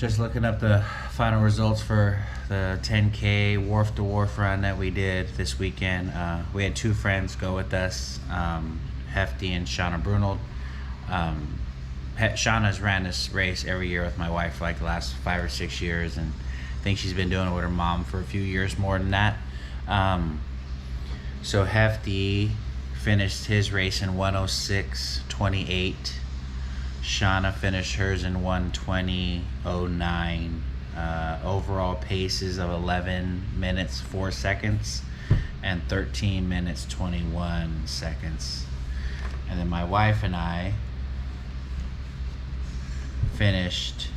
Just looking up the final results for the 10K Wharf to Wharf run that we did this weekend. We had two friends go with us, Hefty and Shauna Brunold. Shauna's ran this race every year with my wife for like the last 5 or 6 years, and I think she's been doing it with her mom for a few years more than that. So Hefty finished his race in 1:06:28. Shauna finished hers in 1:20:09. Overall paces of 11 minutes 4 seconds and 13 minutes 21 seconds. And then my wife and I finished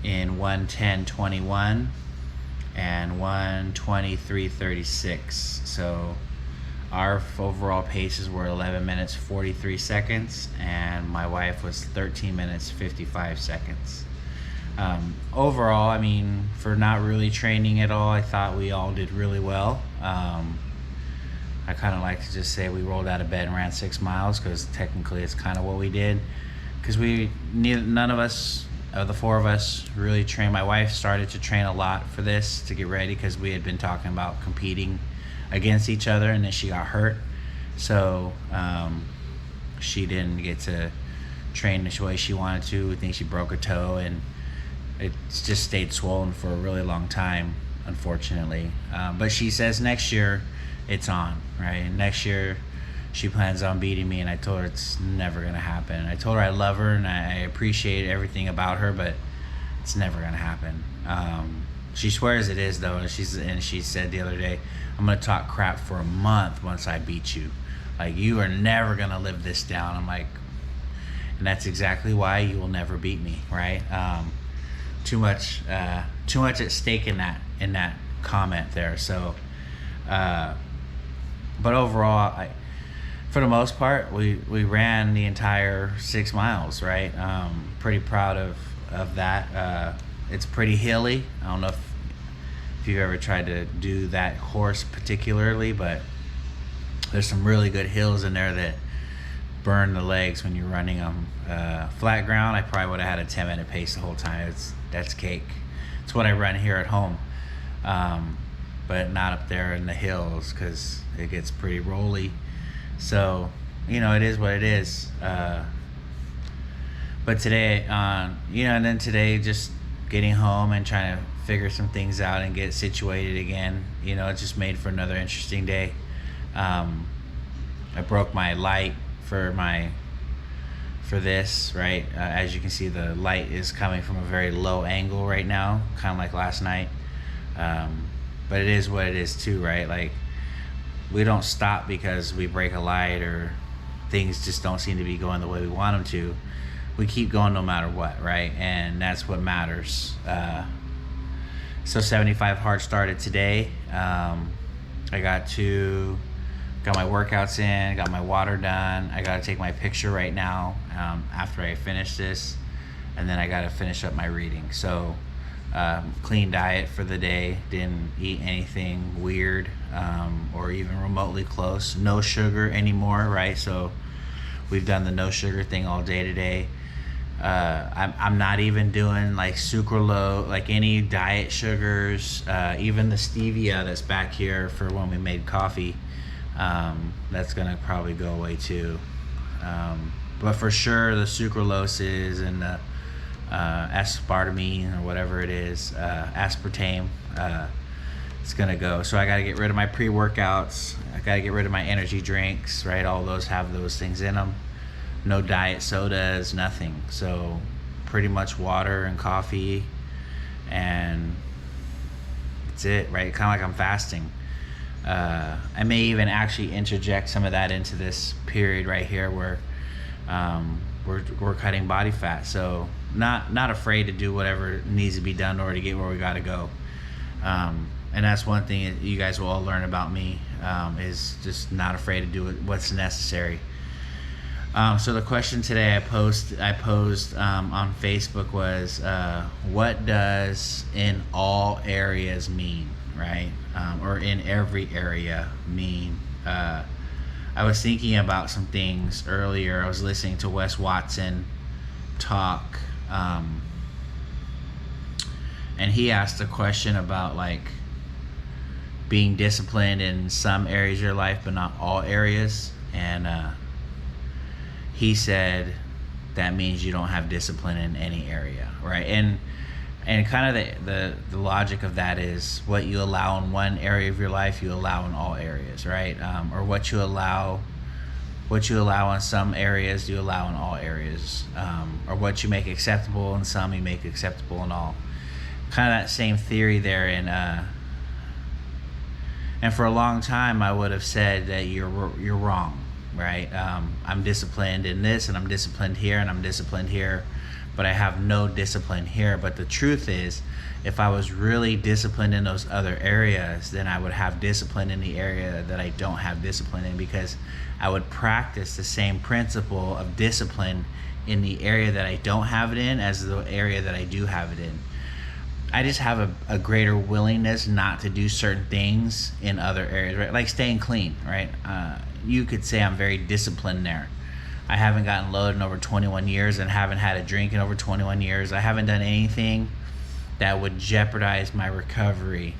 in 1:10:21 and 1:23:36. So our overall paces were 11 minutes 43 seconds, and my wife was 13 minutes 55 seconds. Overall, I mean, for not really training at all, I thought we all did really well. I kind of like to just say we rolled out of bed and ran 6 miles, because technically it's kind of what we did. Because none of us, the 4 of us, really trained. My wife started to train a lot for this to get ready, because we had been talking about competing against each other, and then she got hurt, so she didn't get to train the way she wanted to. I think she broke her toe, and it just stayed swollen for a really long time, unfortunately. But she says next year it's on, right? Next year she plans on beating me, and I told her it's never gonna happen. I told her I love her and I appreciate everything about her, but it's never gonna happen. She swears it is, though, and she said the other day, I'm gonna talk crap for a month once I beat you. Like, you are never gonna live this down. I'm like, and that's exactly why you will never beat me, right? Too much at stake in that comment there. So, but overall, for the most part, we ran the entire 6 miles, right? Pretty proud of that. It's pretty hilly. I don't know if you've ever tried to do that course particularly, but there's some really good hills in there that burn the legs when you're running them. Flat ground, I probably would have had a 10-minute pace the whole time. That's cake. It's what I run here at home, but not up there in the hills, because it gets pretty rolly. So, it is what it is. But today, and then today, just getting home and trying to figure some things out and get situated again. It just made for another interesting day. I broke my light for this, right? As you can see, the light is coming from a very low angle right now, kind of like last night. But it is what it is too, right? Like, we don't stop because we break a light or things just don't seem to be going the way we want them to. We keep going no matter what, right? And that's what matters. So 75 hard started today. I got my workouts in, got my water done. I got to take my picture right now after I finish this, and then I got to finish up my reading. So clean diet for the day. Didn't eat anything weird or even remotely close. No sugar anymore, right? So we've done the no sugar thing all day today. I'm not even doing like sucralose, like any diet sugars, even the stevia that's back here for when we made coffee. That's gonna probably go away too. But for sure, the sucraloses and the aspartame or whatever it is, aspartame, it's gonna go. So I gotta get rid of my pre-workouts. I gotta get rid of my energy drinks, right? All those have those things in them. No diet sodas, nothing. So pretty much water and coffee, and that's it, right? Kind of like I'm fasting. I may even actually interject some of that into this period right here where we're cutting body fat. So not afraid to do whatever needs to be done in order to get where we got to go. And that's one thing you guys will all learn about me, is just not afraid to do what's necessary. So the question today I posed on Facebook was, what does in all areas mean, right? Or in every area mean? I was thinking about some things earlier. I was listening to Wes Watson talk and he asked a question about like being disciplined in some areas of your life but not all areas, and he said that means you don't have discipline in any area, right? And kind of the logic of that is what you allow in one area of your life, you allow in all areas, right? Or what you allow in some areas, you allow in all areas. Or what you make acceptable in some, you make acceptable in all. Kind of that same theory there. And for a long time, I would have said that you're wrong, right? I'm disciplined in this, and I'm disciplined here, and I'm disciplined here, but I have no discipline here. But the truth is, if I was really disciplined in those other areas, then I would have discipline in the area that I don't have discipline in, because I would practice the same principle of discipline in the area that I don't have it in as the area that I do have it in. I just have a greater willingness not to do certain things in other areas, right? Like staying clean, right? You could say I'm very disciplined there. I haven't gotten loaded in over 21 years and haven't had a drink in over 21 years. I haven't done anything that would jeopardize my recovery,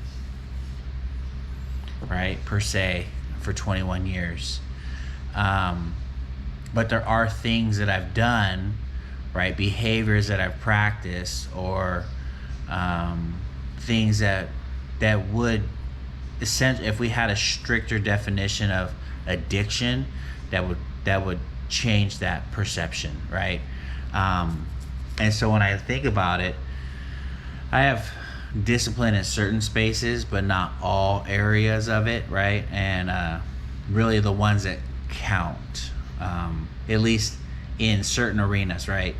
right, per se, for 21 years. But there are things that I've done, right, behaviors that I've practiced, or things that would essentially, if we had a stricter definition of addiction, that would change that perception, right? And so when I think about it, I have discipline in certain spaces, but not all areas of it, right? And really the ones that count, at least in certain arenas, right?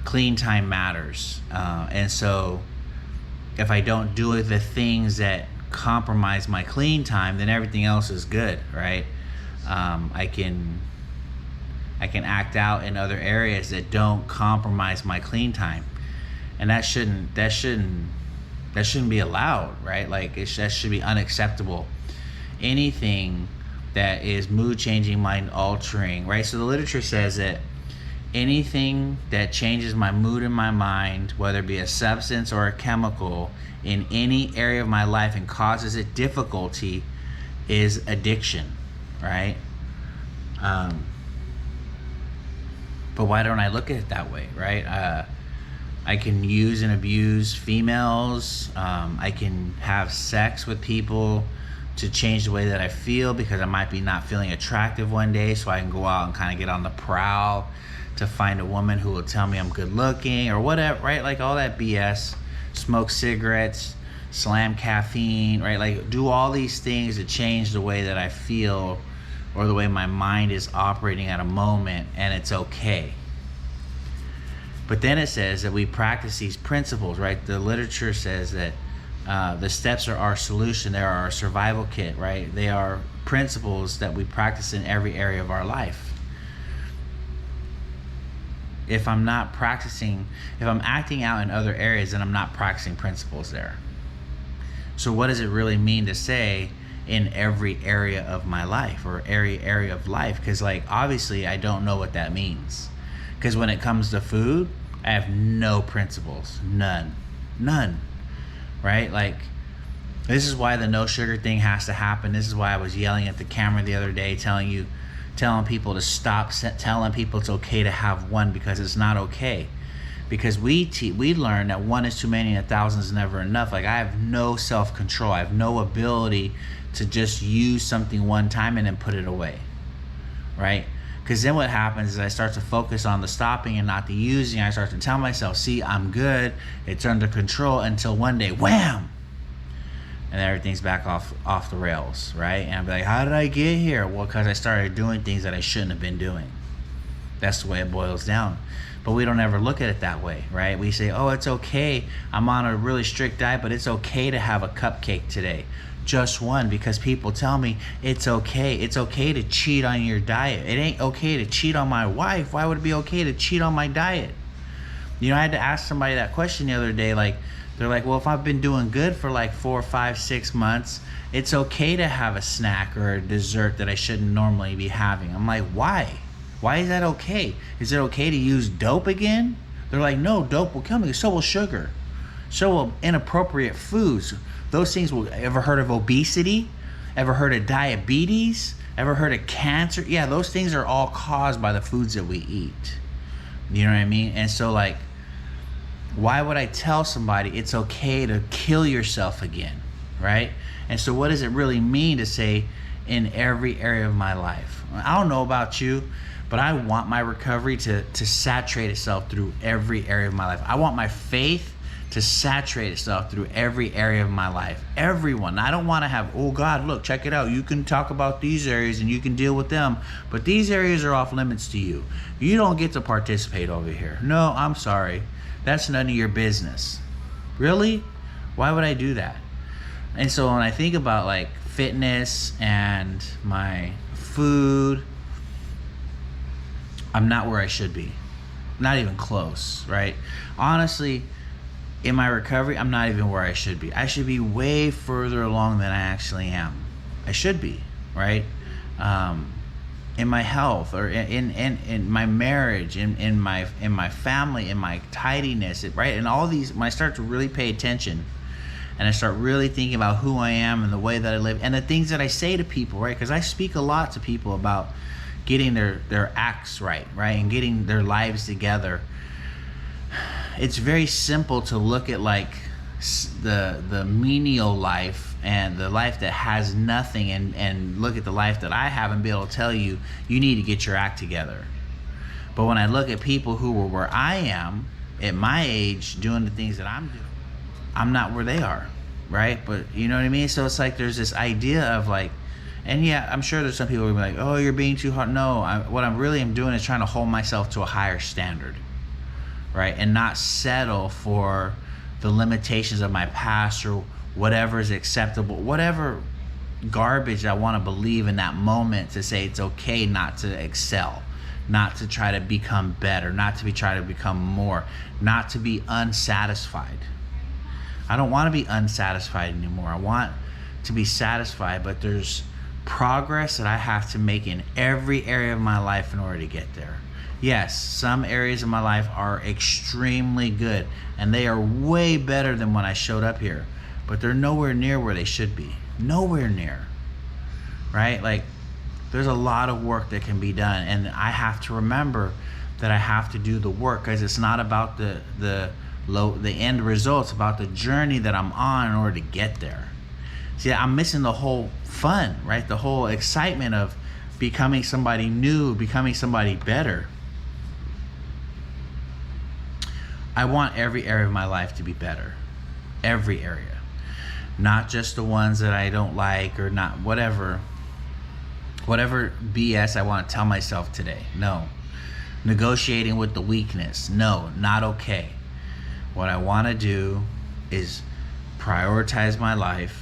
Clean time matters. And so if I don't do the things that compromise my clean time, then everything else is good, right? I can act out in other areas that don't compromise my clean time, and that shouldn't be allowed, right? Like that should be unacceptable. Anything that is mood changing, mind altering, right? So the literature says that anything that changes my mood and my mind, whether it be a substance or a chemical, in any area of my life and causes it difficulty, is addiction, right? But why don't I look at it that way, right? I can use and abuse females. I can have sex with people to change the way that I feel, because I might be not feeling attractive one day, so I can go out and kind of get on the prowl to find a woman who will tell me I'm good looking or whatever, right? Like all that BS. Smoke cigarettes, slam caffeine, right? Like do all these things to change the way that I feel or the way my mind is operating at a moment, and it's okay. But then it says that we practice these principles, right? The literature says that the steps are our solution. They are our survival kit, right? They are principles that we practice in every area of our life. If I'm acting out in other areas, then I'm not practicing principles there. So what does it really mean to say in every area of my life, or every area of life? Because like obviously I don't know what that means. Because when it comes to food, I have no principles, none, right? Like this is why the no sugar thing has to happen. This is why I was yelling at the camera the other day, telling people to stop telling people it's okay to have one, because it's not okay. Because we learn that one is too many and 1,000 is never enough. Like I have no self-control. I have no ability to just use something one time and then put it away, right? Because then what happens is I start to focus on the stopping and not the using. I start to tell myself, see, I'm good, it's under control, until one day, wham, and everything's back off the rails, right? And I'm like, how did I get here? Well, because I started doing things that I shouldn't have been doing. That's the way it boils down. But we don't ever look at it that way, right? We say, oh, it's okay, I'm on a really strict diet, but it's okay to have a cupcake today. Just one, because people tell me it's okay. It's okay to cheat on your diet. It ain't okay to cheat on my wife. Why would it be okay to cheat on my diet? You know, I had to ask somebody that question the other day. Like, they're like, well, if I've been doing good for like 4, 5, 6 months, it's okay to have a snack or a dessert that I shouldn't normally be having. I'm like, why? Why is that okay? Is it okay to use dope again? They're like, no, dope will kill me. So will sugar. So will inappropriate foods. Those things will, ever heard of obesity? Ever heard of diabetes? Ever heard of cancer? Yeah, those things are all caused by the foods that we eat. You know what I mean? And so like, why would I tell somebody it's okay to kill yourself again, right? And so what does it really mean to say in every area of my life? I don't know about you, but I want my recovery to saturate itself through every area of my life. I want my faith to saturate itself through every area of my life. Everyone. I don't want to have, oh God, look, check it out. You can talk about these areas and you can deal with them, but these areas are off limits to you. You don't get to participate over here. No, I'm sorry. That's none of your business. Really? Why would I do that? And so when I think about like fitness and my food, I'm not where I should be. Not even close, right? Honestly, in my recovery, I'm not even where I should be. I should be way further along than I actually am. I should be, right? In my health, or in my marriage, in my family, in my tidiness, right? And all these, when I start to really pay attention, and I start really thinking about who I am and the way that I live, and the things that I say to people, right? Because I speak a lot to people about getting their acts right, and getting their lives together. It's very simple to look at like the menial life and the life that has nothing, and look at the life that I have and be able to tell you, you need to get your act together. But when I look at people who were where I am at my age doing the things that I'm doing, I'm not where they are, right? But you know what I mean? So it's like there's this idea of like, and yeah, I'm sure there's some people who will be like, oh, you're being too hard. No, what I'm really am doing is trying to hold myself to a higher standard, right? And not settle for the limitations of my past or whatever is acceptable, whatever garbage I want to believe in that moment, to say it's okay not to excel, not to try to become better, not to try to become more, not to be unsatisfied. I don't want to be unsatisfied anymore. I want to be satisfied, but there's progress that I have to make in every area of my life in order to get there. Yes, some areas of my life are extremely good, and they are way better than when I showed up here, but they're nowhere near where they should be. Nowhere near, right? Like, there's a lot of work that can be done, and I have to remember that I have to do the work, because it's not about the end result. It's about the journey that I'm on in order to get there. See, I'm missing the whole fun, right? The whole excitement of becoming somebody new, becoming somebody better. I want every area of my life to be better. Every area. Not just the ones that I don't like, or not whatever BS I want to tell myself today. No. Negotiating with the weakness. No, not okay. What I want to do is prioritize my life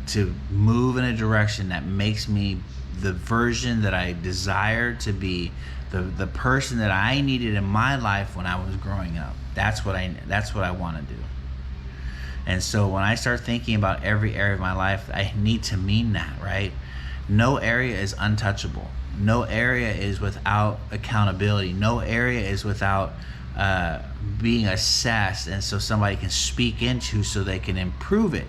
to move in a direction that makes me the version that I desire to be, the person that I needed in my life when I was growing up. That's what I want to do. And so when I start thinking about every area of my life, I need to mean that, right? No area is untouchable. No area is without accountability. No area is without being assessed, and so somebody can speak into, so they can improve it.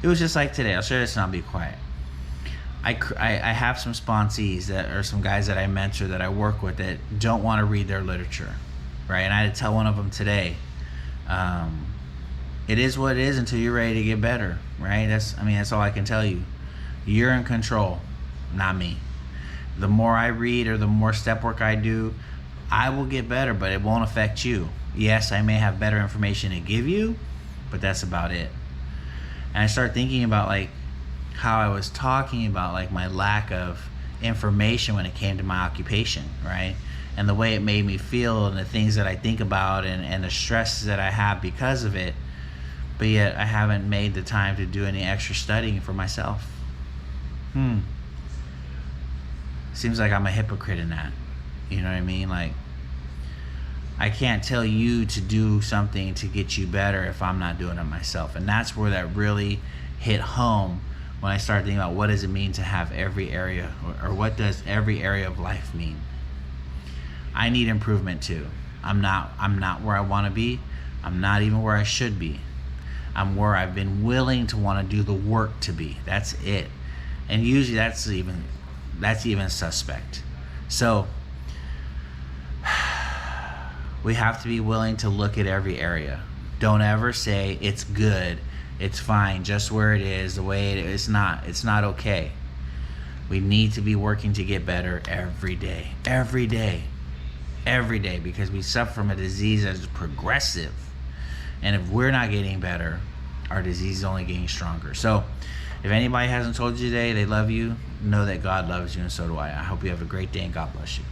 It was just like today. I'll share this and I'll be quiet. I have some sponsees that are some guys that I mentor, that I work with, that don't want to read their literature, right? And I had to tell one of them today, it is what it is until you're ready to get better, right? That's all I can tell you. You're in control, not me. The more I read or the more step work I do, I will get better, but it won't affect you. Yes, I may have better information to give you, but that's about it. And I start thinking about like how I was talking about like my lack of information when it came to my occupation, right? And the way it made me feel, and the things that I think about, and the stresses that I have because of it. But yet I haven't made the time to do any extra studying for myself. Seems like I'm a hypocrite in that. You know what I mean? Like, I can't tell you to do something to get you better if I'm not doing it myself. And that's where that really hit home, when I started thinking about what does it mean to have every area, or what does every area of life mean. I need improvement too. I'm not where I want to be, I'm not even where I should be. I'm where I've been willing to want to do the work to be. That's it. And usually that's even suspect. So we have to be willing to look at every area. Don't ever say it's good, it's fine, just where it is, the way it is. It's not okay. We need to be working to get better every day. Every day. Every day, because we suffer from a disease that is progressive. And if we're not getting better, our disease is only getting stronger. So if anybody hasn't told you today they love you, know that God loves you, and so do I. I hope you have a great day, and God bless you.